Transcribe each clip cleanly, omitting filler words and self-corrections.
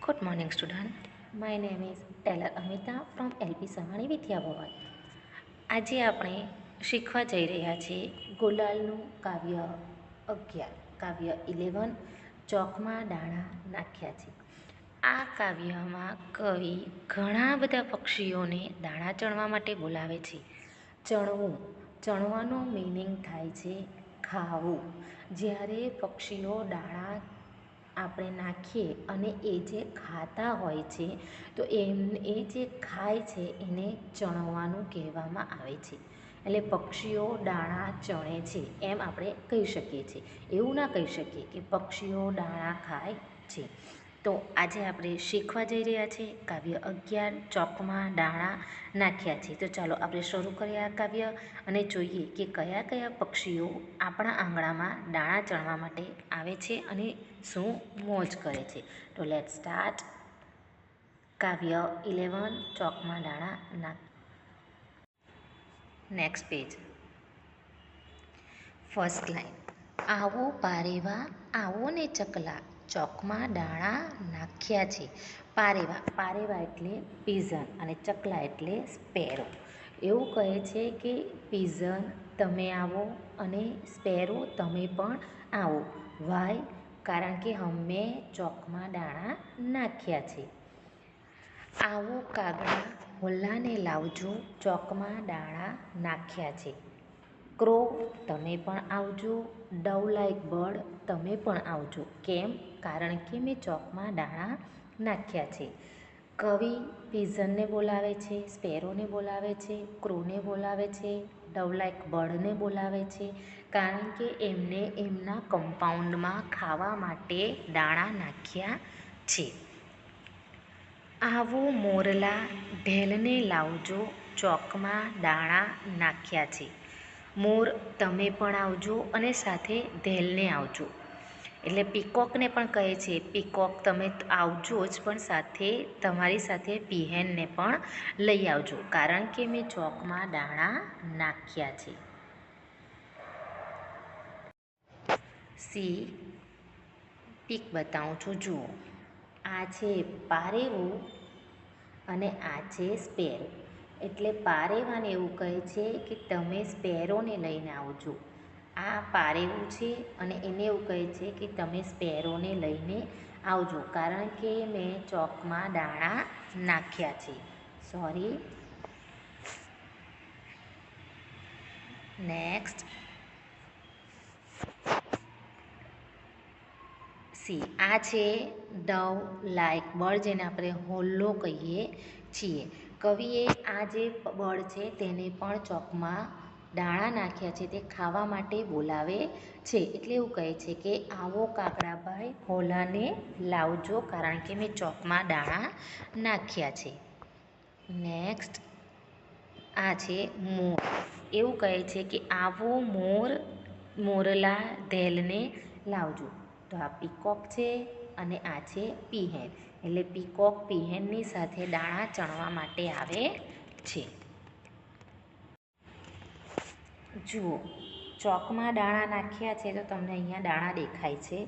Good morning, student. My name is Taylor Amita from LP Samani Vidya Bhavan. આજે આપણે શીખવા જઈ રહ્યા છીએ ગુલાલનું કાવ્ય 11, કાવ્ય 11 ચોકમાં દાણા નાખ્યા છે. આ કાવ્યમાં કવિ ઘણા બધા પક્ષીઓને દાણા ચણવા માટે બોલાવે છે. ચણવાનો મિનિંગ થાય છે ખાવું. જ્યારે પક્ષીઓ દાણા આપણે નાખીએ અને એ જે ખાતા હોય છે તો એ જે ખાય છે એને ચણવાનું કહેવામાં આવે છે. એટલે પક્ષીઓ દાણા ચણે છે એમ આપણે કહી શકીએ છીએ. એવું ના કહી શકીએ કે પક્ષીઓ દાણા ખાય છે. તો આજે આપણે શીખવા જઈ રહ્યા છીએ કાવ્ય 11 ચોકમાં દાણા નાખ્યા છે. તો ચાલો આપણે શરૂ કરીએ આ કાવ્ય અને જોઈએ કે કયા કયા પક્ષીઓ આપણા આંગણામાં દાણા ચણવા માટે આવે છે અને શું મોજ કરે છે. તો લેટ સ્ટાર્ટ. કાવ્ય 11 ચોકમાં દાણા નાખ. Next page. First line. આવો પારેવા આવો ને ચકલા ચોકમાં દાણા નાખ્યા છે. પારેવા એટલે પીઝન અને ચકલા એટલે સ્પેરો. એવું કહે છે કે પીઝન તમે આવો અને સ્પેરો તમે પણ આવો. વાય? કારણ કે અમે ચોકમાં દાણા નાખ્યા છે. આવો કાગડા હોલ્લાને લાવજો ચોકમાં દાણા નાખ્યા છે. ક્રો? તમે પણ આવજો. Dove like bird? તમે પણ આવજો. કેમ? કારણ કે મેં ચોકમાં દાણા નાખ્યા છે. કવિ પીઝનને બોલાવે છે, સ્પેરોને બોલાવે છે, ક્રોને બોલાવે છે, ડવ લાઈક બર્ડને બોલાવે છે કારણ કે એમને એમના કમ્પાઉન્ડમાં ખાવા માટે દાણા નાખ્યા છે. આવો મોરલા ઢેલને લાવજો ચોકમાં દાણા નાખ્યા છે. મોર? તમે પણ આવજો અને સાથે ઢેલને આવજો. એટલે પીકોકને પણ કહે છે પીકોક તમે આવજો જ પણ સાથે તમારી સાથે પીહેનને પણ લઈ આવજો કારણ કે મેં ચોકમાં દાણા નાખ્યા છે. સી પીક બતાવું છું, જુઓ. આ છે પારેવું અને આ છે સ્પેરો. એટલે પારેવાને એવું કહે છે કે તમે સ્પેરોને લઈને આવજો. આ પારેવું છે અને એને એવું કહે છે કે તમે સ્પેરોને લઈને આવજો કારણ કે મેં ચોકમાં દાણા નાખ્યા છે. સોરી. નેક્સ્ટ. સી. આ છે ડવ લાઈક બર્ડ જેને આપણે હોલ્લો કહીએ છીએ. કવિએ આ જે બર્ડ છે તેને પણ ચોકમાં દાણા નાખ્યા છે તે ખાવા માટે બોલાવે છે. એટલે એવું કહે છે કે આવો કાકડાભાઈ હોલાને લાવજો કારણ કે મેં ચોકમાં દાણા નાખ્યા છે. નેક્સ્ટ. આ છે મોર. એવું કહે છે કે આવો મોરલા ઢેલને લાવજો. તો આ પીકોક છે અને આ છે પીહેન. એટલે પીકોક પીહેનની સાથે દાણા ચણવા માટે આવે છે. જુઓ, ચોકમાં દાણા નાખ્યા છે તો તમને અહીંયા દાણા દેખાય છે.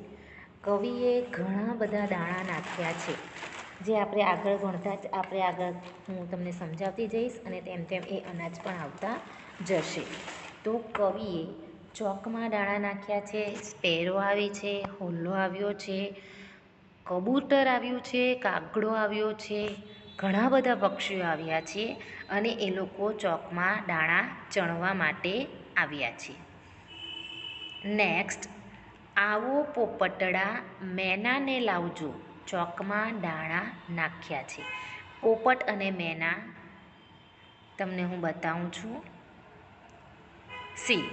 કવિએ ઘણા બધા દાણા નાખ્યા છે જે આપણે આગળ ભણતા જ આગળ હું તમને સમજાવતી જઈશ અને તેમ તેમ એ અનાજ પણ આવતા જશે. તો કવિએ ચોકમાં દાણા નાખ્યા છે. સ્પેરો આવી છે, હોલ્લો આવ્યો છે, કબૂતર આવ્યું છે, કાગડો આવ્યો છે, ઘણા બધા પક્ષીઓ આવ્યા છે અને એ લોકો ચોકમાં દાણા ચણવા માટે આવ્યા છે. નેક્સ્ટ. આવો પોપટડા મેનાને લાવજો ચોકમાં દાણા નાખ્યા છે. પોપટ અને મેના તમને હું બતાવું છું. સી.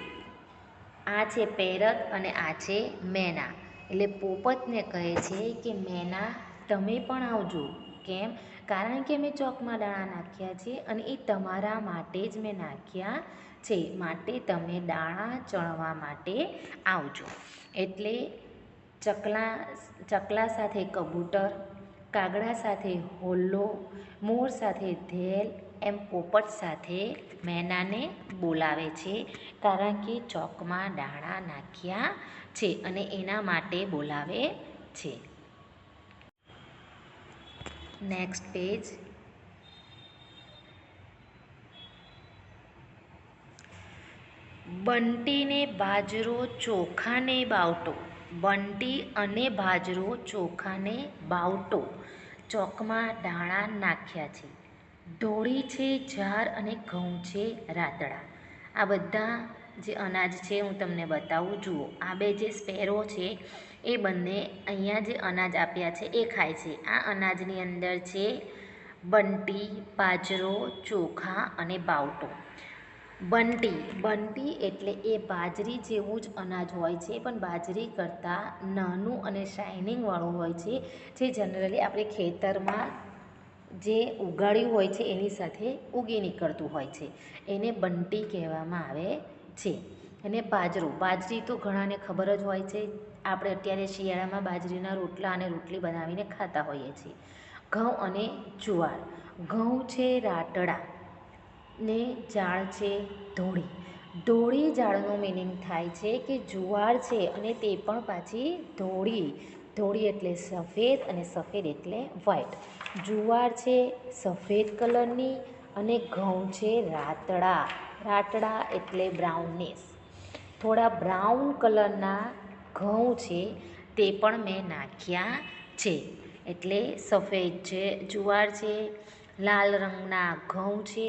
આ છે પેરત અને આ છે મેના. એટલે પોપટને કહે છે કે મેના તમે પણ આવજો. કેમ? કારણ કે મેં ચોકમાં દાણા નાખ્યા છે અને એ તમારા માટે જ મેં નાખ્યા છે માટે તમે દાણા ચણવા માટે આવજો. એટલે ચકલા સાથે કબૂતર, કાગડા સાથે હોલ્લો, મોર સાથે ઢેલ એમ પોપટ સાથે મેનાને બોલાવે છે કારણ કે ચોકમાં દાણા નાખ્યા છે અને એના માટે બોલાવે છે. Next page. બંટીને બાજરો ચોખાને બાવટો. બંટી અને બાજરો ચોખાને બાવટો ચોકમાં દાણા નાખ્યા છે. ઢોળી છે જાર અને ઘઉં છે રાતડા. આ બધા જે અનાજ છે હું તમને બતાવું. જુઓ, આ બે જે સ્પેરો છે એ બંને અહીંયા જે અનાજ આપ્યા છે એ ખાય છે. આ અનાજની અંદર છે બંટી, બાજરો, ચોખા અને બાવટો. બંટી એટલે એ બાજરી જેવું જ અનાજ હોય છે, પણ બાજરી કરતાં નાનું અને શાઇનિંગવાળું હોય છે, જે જનરલી આપણે ખેતરમાં જે ઉગાડ્યું હોય છે એની સાથે ઉગી નીકળતું હોય છે. એને બંટી કહેવામાં આવે છે. અને બાજરી તો ઘણાને ખબર જ હોય છે. આપણે અત્યારે શિયાળામાં બાજરીના રોટલા અને રોટલી બનાવીને ખાતા હોઈએ છીએ. ઘઉં અને જુવાર. ઘઉં છે રાતડા ને જાળ છે ધોળી. ધોળી જાળનો મિનિંગ થાય છે કે જુવાર છે અને તે પણ પાછી ધોળી. ધોળી એટલે સફેદ અને સફેદ એટલે વ્હાઈટ. જુવાર છે સફેદ કલરની અને ઘઉં છે રાતડા. રાતડા એટલે બ્રાઉનનેસ. થોડા બ્રાઉન કલરના ઘઉં છે તે પણ મેં નાખ્યા છે. એટલે સફેદ છે જુવાર છે, લાલ રંગના ઘઉં છે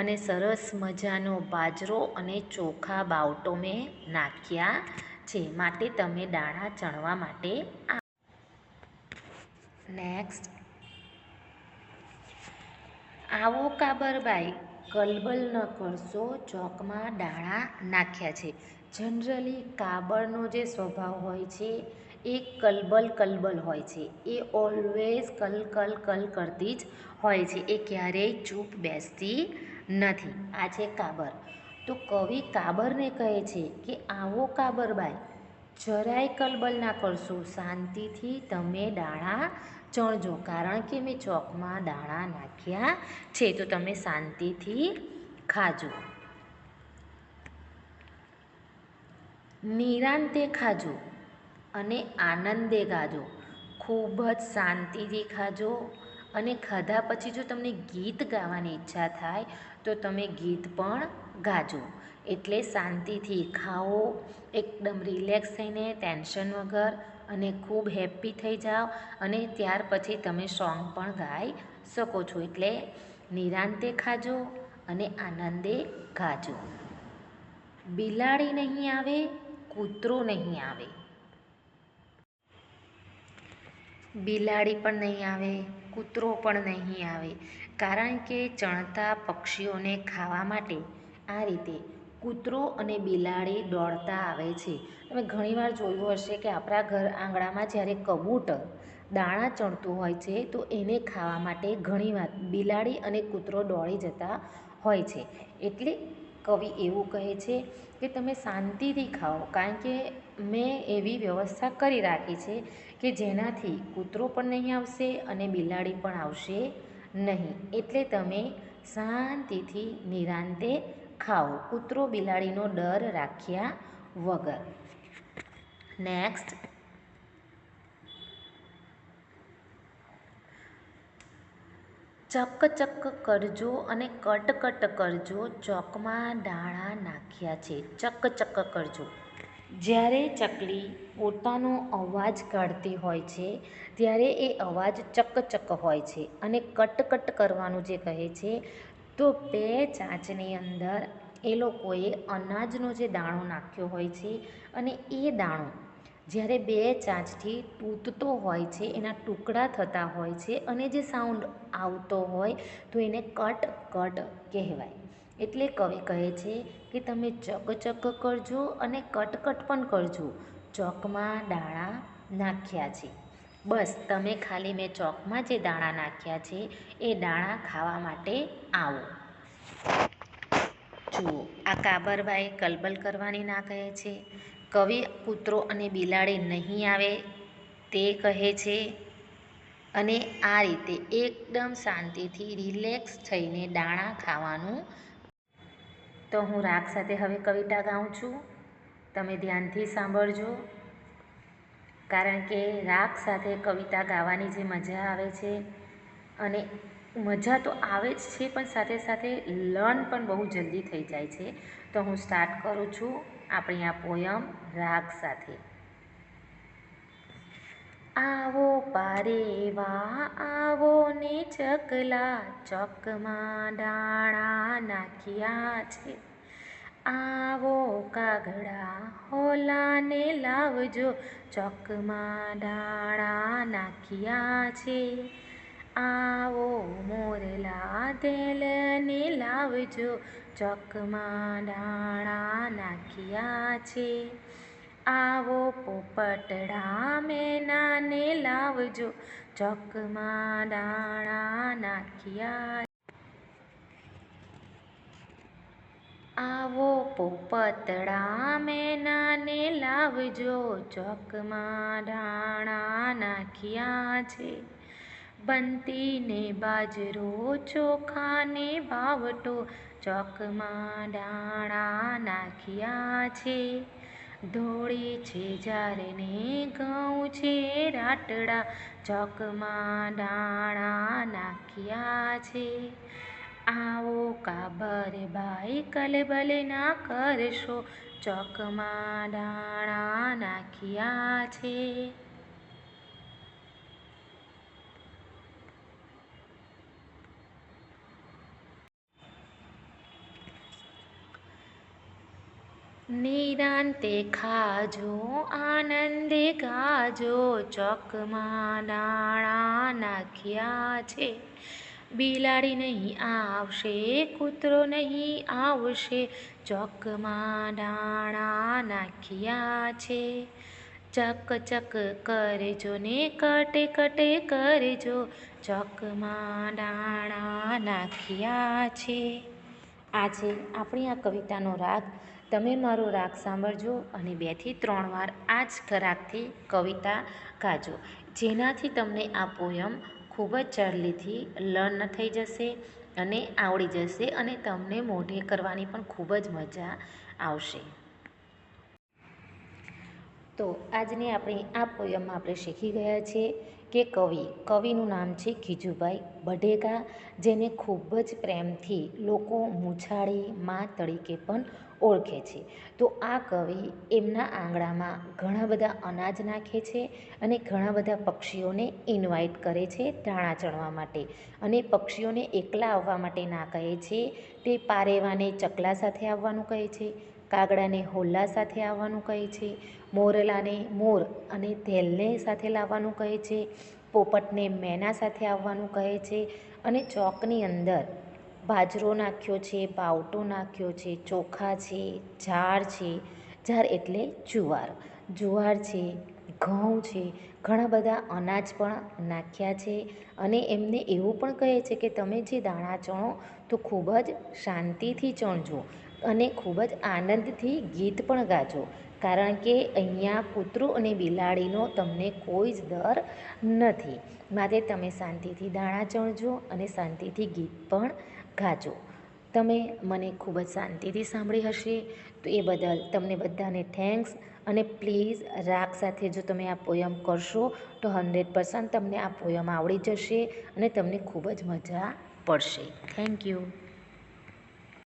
અને સરસ મજાનો બાજરો અને ચોખા બાવટો મેં નાખ્યા છે. માટે તમે દાણા ચણવા માટે નેક્સ્ટ. આવો કાબરબાઈ કલબલ ન કરશો ચોકમાં દાણા નાખ્યા છે. જનરલી કાબરનો જે સ્વભાવ હોય છે એ કલબલ હોય છે. એ ઓલવેઝ કલ કરતી જ હોય છે. એ ક્યારેય ચૂપ બેસતી નથી. આ છે કાબર. તો કવિ કાબરને કહે છે કે આવો કાબરબાઈ, જરાય કલબલ ના કરશો, શાંતિથી તમે દાણા ચણજો, કારણ કે મેં ચોકમાં દાણા નાખ્યા છે, તો તમે શાંતિથી ખાજો. નિરાંતે ખાજો અને આનંદે ગાજો. ખૂબ જ શાંતિથી ખાજો અને ખાધા પછી જો તમને ગીત ગાવાની ઈચ્છા થાય તો તમે ગીત પણ ગાજો. એટલે શાંતિથી ખાઓ, એકદમ રિલેક્સ થઈને, ટેન્શન વગર અને ખૂબ હેપ્પી થઈ જાઓ અને ત્યાર પછી તમે સોંગ પણ ગાઈ શકો છો. એટલે નિરાંતે ખાજો અને આનંદે ગાજો. બિલાડી નહીં આવે, કૂતરો નહીં આવે. બિલાડી પણ નહીં આવે, કૂતરો પણ નહીં આવે, કારણ કે ચણતા પક્ષીઓને ખાવા માટે આ રીતે કૂતરો અને બિલાડી દોડતા આવે છે. તમે ઘણીવાર જોયું હશે કે આપણા ઘર આંગણામાં જ્યારે કબૂતર દાણા ચણતું હોય છે તો એને ખાવા માટે ઘણીવાર બિલાડી અને કૂતરો દોડી જતા હોય છે. એટલે કવિ એવું કહે છે કે તમે શાંતિથી ખાઓ, કારણ કે મેં એવી વ્યવસ્થા કરી રાખી છે કે જેનાથી કૂતરો પણ નહીં આવશે અને બિલાડી પણ આવશે નહીં. એટલે તમે શાંતિથી નિરાંતે ખાઓ, કૂતરો બિલાડીનો ડર રાખ્યા વગર. નેક્સ્ટ. ચક કરજો અને કટ કરજો ચોકમાં દાણા નાખ્યા છે. ચક કરજો. જ્યારે ચકલી પોતાનો અવાજ કાઢતી હોય છે ત્યારે એ અવાજ ચક હોય છે. અને કટ કરવાનું જે કહે છે તો 2 ચાંચની અંદર એ લોકોએ અનાજનો જે દાણો નાખ્યો હોય છે અને એ દાણો જ્યારે 2 ચાંચથી તૂટતો હોય છે, એના ટુકડા થતા હોય છે અને જે સાઉન્ડ આવતો હોય તો એને કટ કહેવાય. એટલે કવિ કહે છે કે તમે ચક કરજો અને કટ પણ કરજો, ચોકમાં દાણા નાખ્યા છે. બસ તમે ખાલી મેં ચોકમાં જે દાણા નાખ્યા છે એ દાણા ખાવા માટે આવો. જુઓ, આ કાબરબાઈ કલબલ કરવાની ના કહે છે. કવિ કૂતરો અને બિલાડી નહીં આવે તે કહે છે. અને આ રીતે એકદમ શાંતિથી રિલેક્સ થઈને દાણા ખાવાનું. તો હું રાગ સાથે હવે કવિતા ગાઉં છું. તમે ધ્યાનથી સાંભળજો, કારણ કે રાગ સાથે કવિતા ગાવાની જે મજા આવે છે અને મજા તો આવે જ છે, પણ સાથે સાથે લર્ન પણ બહુ જલ્દી થઈ જાય છે. તો હું સ્ટાર્ટ કરું છું આપણી આ પોયમ રાગ સાથે. આવો પારેવા આવો ને ચકલા, ચોકમાં દાણા નાખ્યા છે. આવો કાગડા હોલાને લાવજો, ચોકમાં દાણા નાખ્યા છે. આવો મોરલા તેલને લાવજો, ચોકમાં દાણા નાખ્યા છે. આવો પોપટડા મેનાને લાવજો, ચોકમાં દાણા નાખ્યા. આવો પોપટડા મેનાને લાવજો, ચોકમાં દાણા નાખ્યા છે. બંટીને બાજરો ચોખાને બાવટો, ચોકમાં દાણા નાખ્યા છે. ધોળી છે જારને ઘઉં છે રાટડા, ચોકમાં દાણા નાખ્યા છે. આવો કાબરબાઈ કલબલ ના કરશો, ચોકમાં દાણા નાખ્યા છે. નિરાંતે ખાજો આનંદે ગાજો, ચોકમાં દાણા નાખ્યા છે. બિલાડી નહીં આવશે કૂતરો નહીં આવશે, ચોકમાં દાણા નાખ્યા છે. ચક ચક કરજો ને કટે કટે કરજો, ચોકમાં દાણા નાખ્યા છે. આ છે આપણી આ કવિતાનો રાગ. તમે મારો રાગ સાંભળજો અને 2 થી 3 વાર આ જ રાગથી કવિતા ગાજો, જેનાથી તમને આ પોયમ ખૂબ જ જલ્દીથી લર્ન થઈ જશે અને આવડી જશે અને તમને મોઢે કરવાની પણ ખૂબ જ મજા આવશે. તો આજની આપણી આ પોયમમાં આપણે શીખી ગયા છીએ કે કવિનું નામ છે ગીજુભાઈ બઢેકા, જેને ખૂબ જ પ્રેમથી લોકો મૂછાળી માં તરીકે પણ ઓળખે છે. તો આ કવિ એમના આંગણામાં ઘણા બધા અનાજ નાખે છે અને ઘણા બધા પક્ષીઓને ઇન્વાઇટ કરે છે દાણા ચણવા માટે, અને પક્ષીઓને એકલા આવવા માટે ના કહે છે. તે પારેવાને ચકલા સાથે આવવાનું કહે છે, કાગડાને હોલ્લા સાથે આવવાનું કહે છે, મોરલાને મોર અને ધેલને સાથે લાવવાનું કહે છે, પોપટને મેના સાથે આવવાનું કહે છે, અને ચોકની અંદર બાજરો નાખ્યો છે, બાવટો નાખ્યો છે, ચોખા છે, જાર છે, જાર એટલે જુવાર છે, ઘઉં છે, ઘણા બધા અનાજ પણ નાખ્યા છે. અને એમને એવું પણ કહે છે કે તમે જે દાણા ચણો તો ખૂબ જ શાંતિથી ચણજો અને ખૂબ જ આનંદથી ગીત પણ ગાજો, કારણ કે અહીંયા કૂતરું અને બિલાડીનો તમને કોઈ જ ડર નથી. માટે તમે શાંતિથી દાણા ચણજો અને શાંતિથી ગીત પણ ગાજો. તમે મને ખૂબ જ શાંતિથી સાંભળી હશે, તો એ બદલ તમને બધાને થેન્ક્સ. અને પ્લીઝ રાગ સાથે જો તમે આ પોયમ કરશો તો 100% તમને આ પોયમ આવડી જશે અને તમને ખૂબ જ મજા પડશે. Thank you.